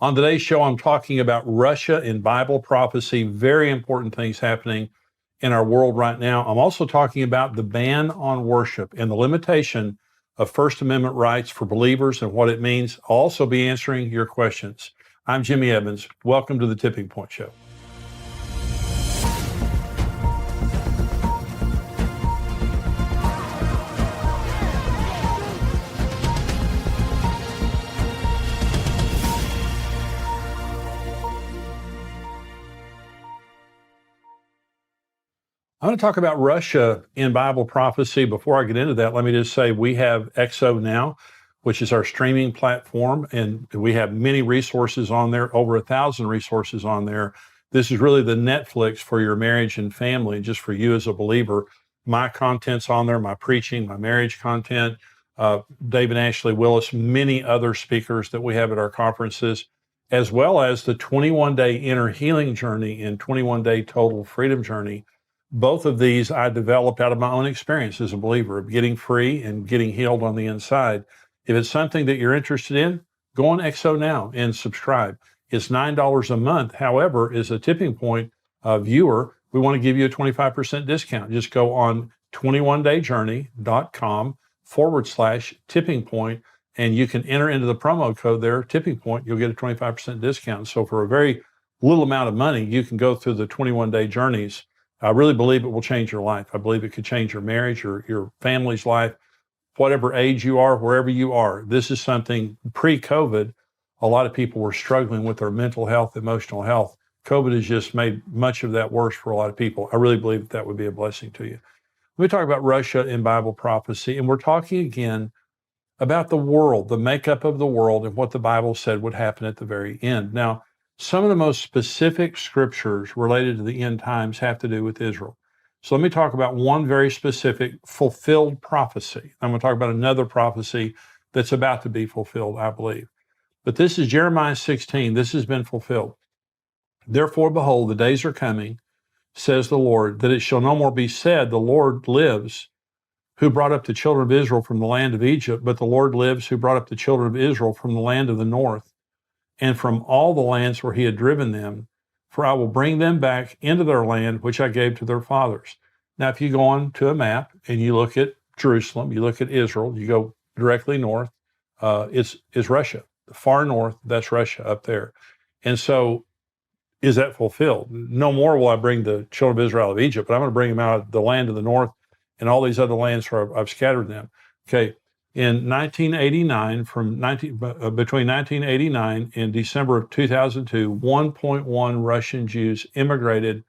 On today's show, I'm talking about Russia in Bible prophecy, very important things happening in our world right now. I'm also talking about the ban on worship and the limitation of First Amendment rights for believers and what it means. I'll also be answering your questions. I'm Jimmy Evans. Welcome to the Tipping Point Show. I'm going to talk about Russia in Bible prophecy. Before I get into that, let me just say we have XO Now, which is our streaming platform, and we have many resources on there, over 1,000 resources on there. This is really the Netflix for your marriage and family, just for you as a believer. My content's on there, my preaching, my marriage content, David Ashley Willis, many other speakers that we have at our conferences, as well as the 21-day inner healing journey and 21-day total freedom journey. Both of these I developed out of my own experience as a believer of getting free and getting healed on the inside. If it's something that you're interested in, go on XO Now and subscribe. It's $9 a month. However, as a Tipping Point viewer, we want to give you a 25% discount. Just go on 21dayjourney.com/tipping point, and you can enter into the promo code there, Tipping Point. You'll get a 25% discount. So for a very little amount of money, you can go through the 21-day journeys. I really believe it will change your life. I believe it could change your marriage, your family's life, whatever age you are, wherever you are. This is something pre-COVID, a lot of people were struggling with their mental health, emotional health. COVID has just made much of that worse for a lot of people. I really believe that would be a blessing to you. Let me talk about Russia in Bible prophecy, and we're talking again about the world, the makeup of the world, and what the Bible said would happen at the very end. Now, some of the most specific scriptures related to the end times have to do with Israel. So let me talk about one very specific fulfilled prophecy. I'm going to talk about another prophecy that's about to be fulfilled, I believe. But this is Jeremiah 16. This has been fulfilled. Therefore, behold, the days are coming, says the Lord, that it shall no more be said, the Lord lives, who brought up the children of Israel from the land of Egypt, but the Lord lives, who brought up the children of Israel from the land of the north, and from all the lands where he had driven them, for I will bring them back into their land, which I gave to their fathers. Now, if you go on to a map and you look at Jerusalem, you look at Israel, you go directly north, is Russia. The far north, that's Russia up there. And so is that fulfilled? No more will I bring the children of Israel out of Egypt, but I'm going to bring them out of the land of the north and all these other lands where I've scattered them. Okay. In 1989, between 1989 and December of 2002, 1.1 Russian Jews immigrated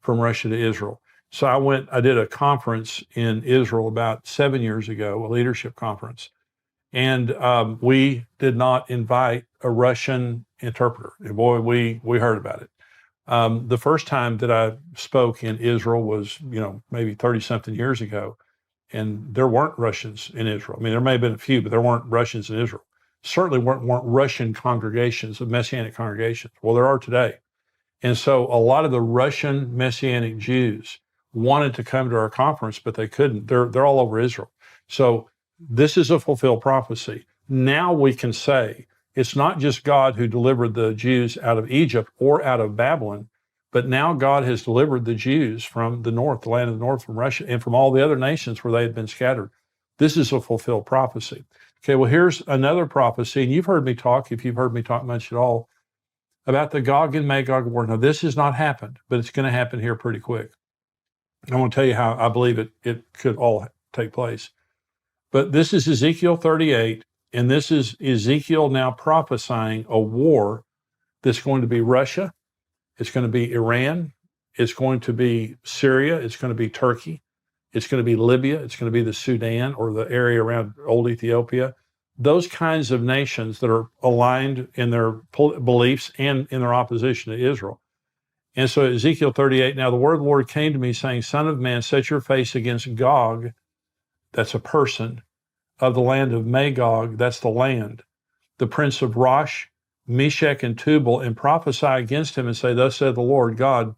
from Russia to Israel. So I did a conference in Israel about 7 years ago, a leadership conference, and we did not invite a Russian interpreter. And boy, we heard about it. The first time that I spoke in Israel was, maybe 30-something years ago. And there weren't Russians in Israel. I mean, there may have been a few, but there weren't Russians in Israel. Certainly weren't Russian congregations, Messianic congregations. Well, there are today. And so a lot of the Russian Messianic Jews wanted to come to our conference, but they couldn't. They're all over Israel. So this is a fulfilled prophecy. Now we can say it's not just God who delivered the Jews out of Egypt or out of Babylon, but now God has delivered the Jews from the north, the land of the north, from Russia, and from all the other nations where they had been scattered. This is a fulfilled prophecy. Okay, well, here's another prophecy, and you've heard me talk, if you've heard me talk much at all, about the Gog and Magog war. Now, this has not happened, but it's going to happen here pretty quick. I want to tell you how I believe it could all take place. But this is Ezekiel 38, and this is Ezekiel now prophesying a war that's going to be Russia. It's going to be Iran. It's going to be Syria. It's going to be Turkey. It's going to be Libya. It's going to be the Sudan or the area around old Ethiopia. Those kinds of nations that are aligned in their beliefs and in their opposition to Israel. And so Ezekiel 38, now the word of the Lord came to me saying, Son of man, set your face against Gog, that's a person, of the land of Magog, that's the land, the prince of Rosh, Meshech, and Tubal, and prophesy against him and say, Thus said the Lord God,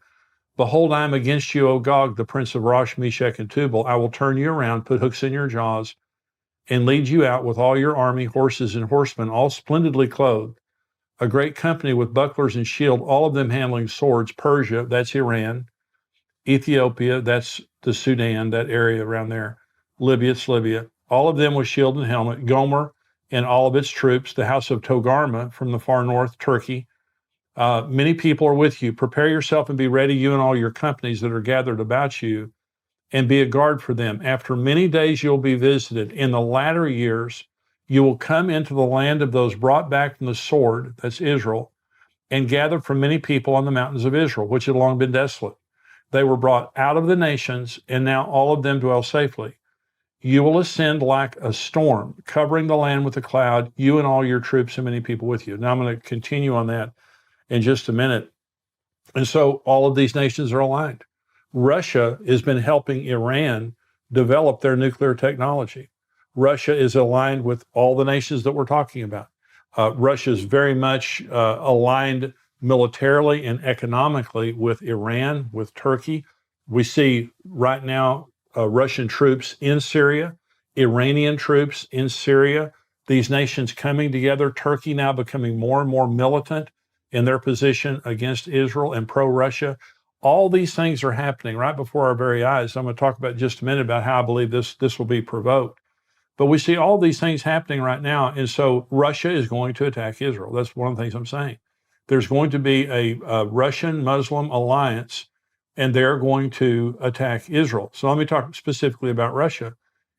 Behold, I am against you, O Gog, the prince of Rosh, Meshech, and Tubal. I will turn you around, put hooks in your jaws, and lead you out with all your army, horses, and horsemen, all splendidly clothed. a great company with bucklers and shield, all of them handling swords. Persia, that's Iran. Ethiopia, that's the Sudan, that area around there. Libya, it's Libya. All of them with shield and helmet. Gomer and all of its troops. The house of Togarma from the far north, Turkey. Many people are with you. Prepare yourself and be ready, you and all your companies that are gathered about you, and be a guard for them. After many days you'll be visited. In the latter years, you will come into the land of those brought back from the sword, that's Israel, and gathered from many people on the mountains of Israel, which had long been desolate. They were brought out of the nations, and now all of them dwell safely. You will ascend like a storm, covering the land with a cloud, you and all your troops and many people with you. Now I'm going to continue on that in just a minute. And so all of these nations are aligned. Russia has been helping Iran develop their nuclear technology. Russia is aligned with all the nations that we're talking about. Russia is very much aligned militarily and economically with Iran, with Turkey. We see right now Russian troops in Syria, Iranian troops in Syria, these nations coming together, Turkey now becoming more and more militant in their position against Israel and pro-Russia. All these things are happening right before our very eyes. I'm going to talk about in just a minute about how I believe this will be provoked. But we see all these things happening right now. And so Russia is going to attack Israel. That's one of the things I'm saying. There's going to be a Russian-Muslim alliance, and they're going to attack Israel. So let me talk specifically about Russia.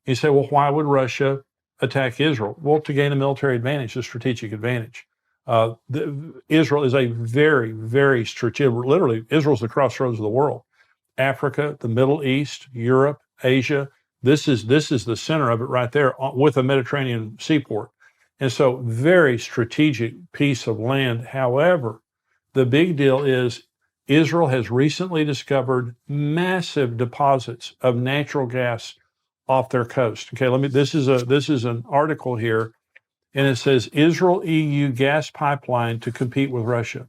You say, well, why would Russia attack Israel? Well, to gain a military advantage, a strategic advantage. Israel is a very, very strategic, literally, Israel's the crossroads of the world. Africa, the Middle East, Europe, Asia, this is the center of it right there with a Mediterranean seaport. And so very strategic piece of land. However, the big deal is Israel has recently discovered massive deposits of natural gas off their coast. Okay, this is an article here, and it says Israel EU gas pipeline to compete with Russia.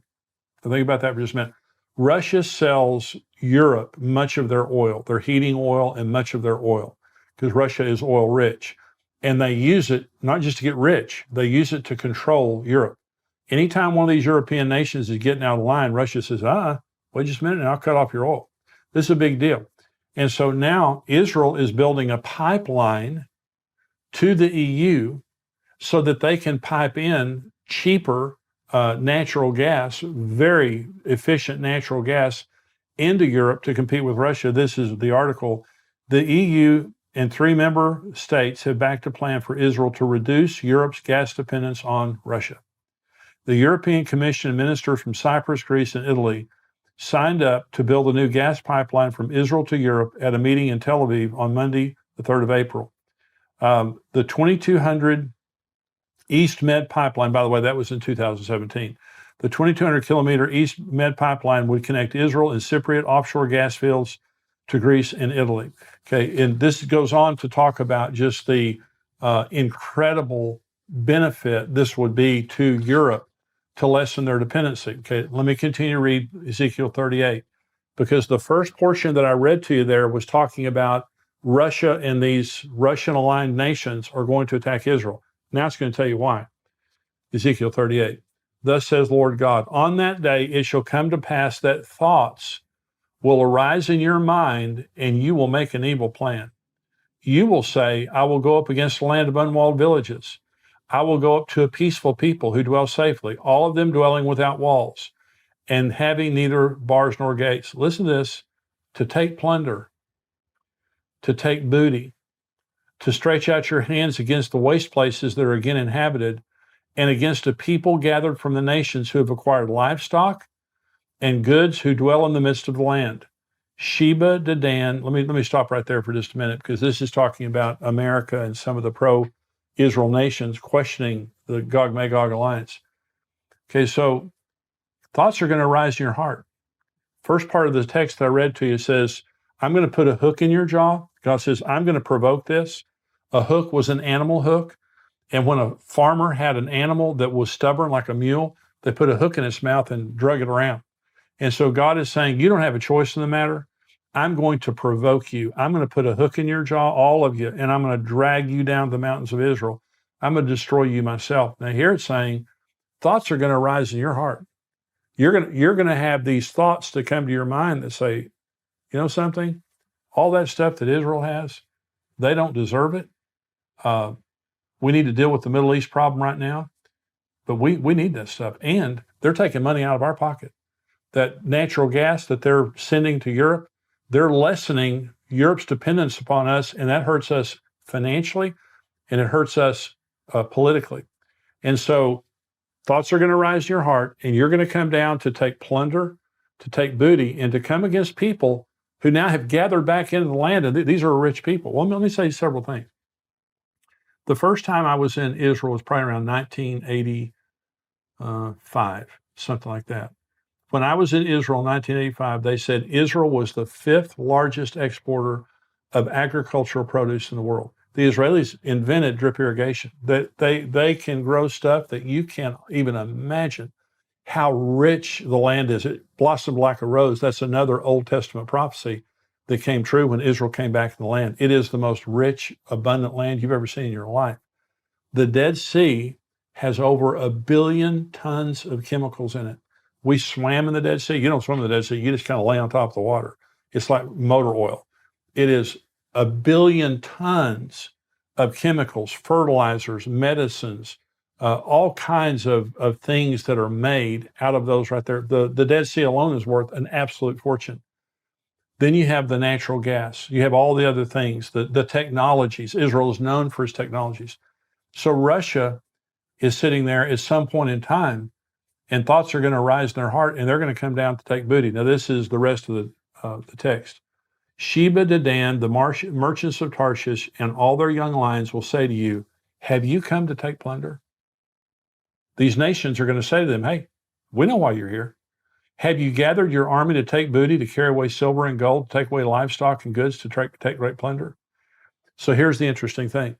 So think about that for just a minute. Russia sells Europe much of their oil, their heating oil and much of their oil, because Russia is oil rich. And they use it not just to get rich, they use it to control Europe. Anytime one of these European nations is getting out of line, Russia says, wait just a minute and I'll cut off your oil. This is a big deal. And so now Israel is building a pipeline to the EU so that they can pipe in cheaper natural gas, very efficient natural gas into Europe to compete with Russia. This is the article. The EU and 3 member states have backed a plan for Israel to reduce Europe's gas dependence on Russia. The European Commission ministers from Cyprus, Greece, and Italy signed up to build a new gas pipeline from Israel to Europe at a meeting in Tel Aviv on Monday, the 3rd of April. The 2200 East Med pipeline, by the way, that was in 2017. The 2,200 kilometer East Med pipeline would connect Israel and Cypriot offshore gas fields to Greece and Italy. Okay, and this goes on to talk about just the incredible benefit this would be to Europe to lessen their dependency. Okay, let me continue to read Ezekiel 38, because the first portion that I read to you there was talking about Russia and these Russian-aligned nations are going to attack Israel. Now it's going to tell you why. Ezekiel 38. Thus says Lord God, on that day it shall come to pass that thoughts will arise in your mind, and you will make an evil plan. You will say, I will go up against a land of unwalled villages. I will go up to a peaceful people who dwell safely, all of them dwelling without walls, and having neither bars nor gates. Listen to this, to take plunder, to take booty, to stretch out your hands against the waste places that are again inhabited, and against a people gathered from the nations who have acquired livestock and goods who dwell in the midst of the land. Sheba, Dedan, let me stop right there for just a minute, because this is talking about America and some of the pro-Israel nations questioning the Gog-Magog alliance. Okay, so thoughts are going to arise in your heart. First part of the text that I read to you says, I'm going to put a hook in your jaw. God says, I'm going to provoke this. A hook was an animal hook. And when a farmer had an animal that was stubborn like a mule, they put a hook in its mouth and drug it around. And so God is saying, you don't have a choice in the matter. I'm going to provoke you. I'm going to put a hook in your jaw, all of you, and I'm going to drag you down the mountains of Israel. I'm going to destroy you myself. Now here it's saying, thoughts are going to arise in your heart. You're going to have these thoughts that come to your mind that say, you know something, all that stuff that Israel has, they don't deserve it. We need to deal with the Middle East problem right now, but we need that stuff. And they're taking money out of our pocket. That natural gas that they're sending to Europe, they're lessening Europe's dependence upon us, and that hurts us financially, and it hurts us politically. And so thoughts are going to rise in your heart, and you're going to come down to take plunder, to take booty, and to come against people who now have gathered back into the land, and these are rich people. Well, let me say several things. The first time I was in Israel was probably around 1985, something like that. When I was in Israel in 1985, they said Israel was the 5th largest exporter of agricultural produce in the world. The Israelis invented drip irrigation. They can grow stuff that you can't even imagine how rich the land is. It blossomed like a rose. That's another Old Testament prophecy that came true when Israel came back in the land. It is the most rich, abundant land you've ever seen in your life. The Dead Sea has over 1 billion tons of chemicals in it. We swam in the Dead Sea. You don't swim in the Dead Sea. You just kind of lay on top of the water. It's like motor oil. It is 1 billion tons of chemicals, fertilizers, medicines, all kinds of things that are made out of those right there. The Dead Sea alone is worth an absolute fortune. Then you have the natural gas. You have all the other things, the technologies. Israel is known for its technologies. So Russia is sitting there at some point in time, and thoughts are going to rise in their heart, and they're going to come down to take booty. Now, this is the rest of the text. Sheba, Dedan, the merchants of Tarshish, and all their young lions will say to you, have you come to take plunder? These nations are going to say to them, hey, we know why you're here. Have you gathered your army to take booty, to carry away silver and gold, to take away livestock and goods, to take great plunder? So here's the interesting thing.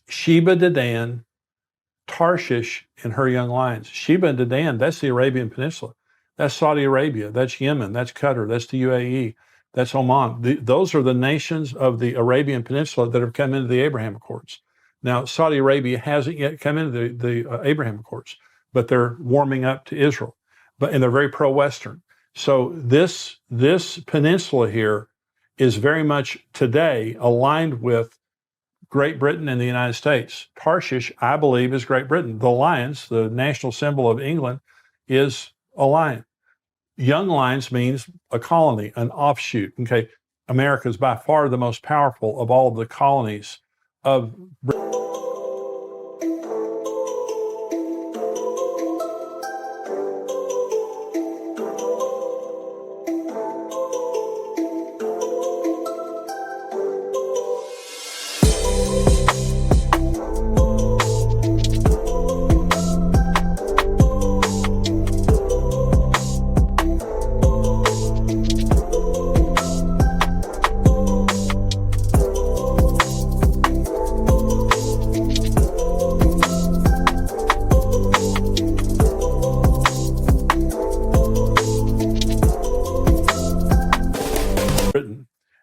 Sheba, Dedan, Tarshish, and her young lions. Sheba and Dedan, that's the Arabian Peninsula. That's Saudi Arabia. That's Yemen. That's Qatar. That's the UAE. That's Oman. Those are the nations of the Arabian Peninsula that have come into the Abraham Accords. Now, Saudi Arabia hasn't yet come into the Abraham Accords, but they're warming up to Israel. And they're very pro-Western. So this peninsula here is very much today aligned with Great Britain and the United States. Tarshish, I believe, is Great Britain. The lions, the national symbol of England, is a lion. Young lions means a colony, an offshoot. Okay, America is by far the most powerful of all of the colonies of Britain.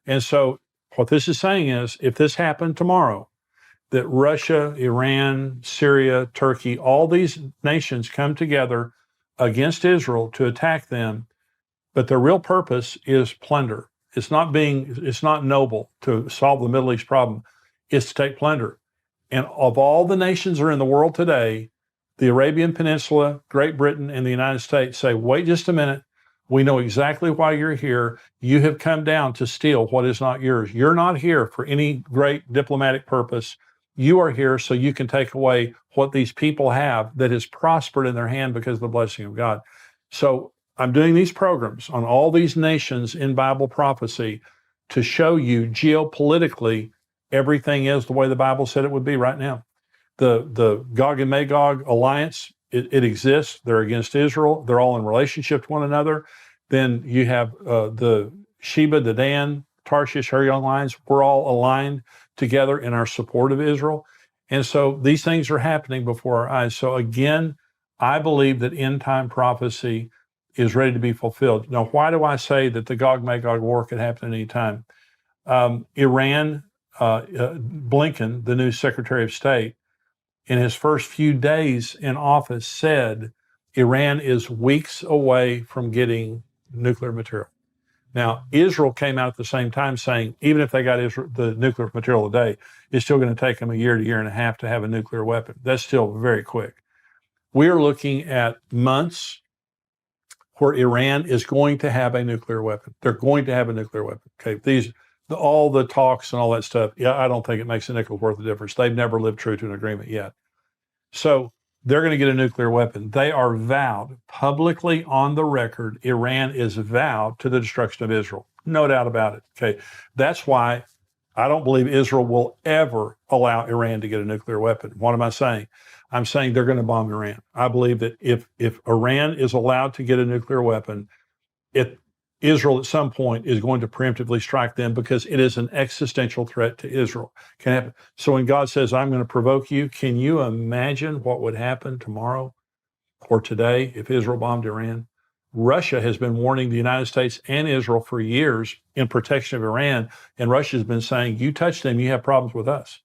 And so what this is saying is, if this happened tomorrow, that Russia, Iran, Syria, Turkey, all these nations come together against Israel to attack them, but their real purpose is plunder. It's not noble to solve the Middle East problem. It's to take plunder. And of all the nations that are in the world today, the Arabian Peninsula, Great Britain, and the United States say, wait just a minute. We know exactly why you're here. You have come down to steal what is not yours. You're not here for any great diplomatic purpose. You are here so you can take away what these people have that has prospered in their hand because of the blessing of God. So I'm doing these programs on all these nations in Bible prophecy to show you geopolitically everything is the way the Bible said it would be right now. The Gog and Magog alliance, it exists. They're against Israel. They're all in relationship to one another. Then you have the Sheba, Dedan, Tarshish, her young lions. We're all aligned together in our support of Israel. And so these things are happening before our eyes. So again, I believe that end time prophecy is ready to be fulfilled. Now, why do I say that the Gog-Magog war could happen at any time? Iran, Blinken, the new Secretary of State, in his first few days in office, said Iran is weeks away from getting nuclear material. Now, Israel came out at the same time saying, even if they got the nuclear material today, it's still going to take them a year to year and a half to have a nuclear weapon. That's still very quick. We are looking at months where Iran is going to have a nuclear weapon. They're going to have a nuclear weapon. Okay, all the talks and all that stuff, yeah, I don't think it makes a nickel's worth of difference. They've never lived true to an agreement yet. So they're going to get a nuclear weapon. They are vowed publicly on the record. Iran is vowed to the destruction of Israel. No doubt about it. Okay. That's why I don't believe Israel will ever allow Iran to get a nuclear weapon. What am I saying? I'm saying they're going to bomb Iran. I believe that if Iran is allowed to get a nuclear weapon, Israel at some point is going to preemptively strike them because it is an existential threat to Israel. Can happen. So when God says, I'm going to provoke you, can you imagine what would happen tomorrow or today if Israel bombed Iran? Russia has been warning the United States and Israel for years in protection of Iran, and Russia has been saying, you touch them, you have problems with us.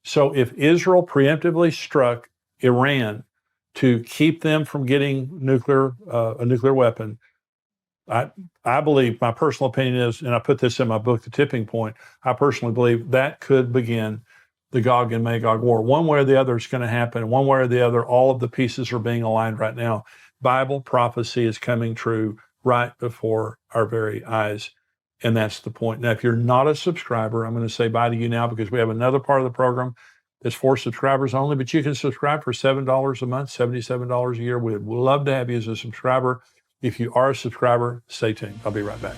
So if Israel preemptively struck Iran to keep them from getting a nuclear weapon, I believe, my personal opinion is, and I put this in my book, The Tipping Point, I personally believe that could begin the Gog and Magog war. One way or the other, it's going to happen. One way or the other, all of the pieces are being aligned right now. Bible prophecy is coming true right before our very eyes. And that's the point. Now, if you're not a subscriber, I'm going to say bye to you now because we have another part of the program that's for subscribers only, but you can subscribe for $7 a month, $77 a year. We'd love to have you as a subscriber. If you are a subscriber, stay tuned. I'll be right back.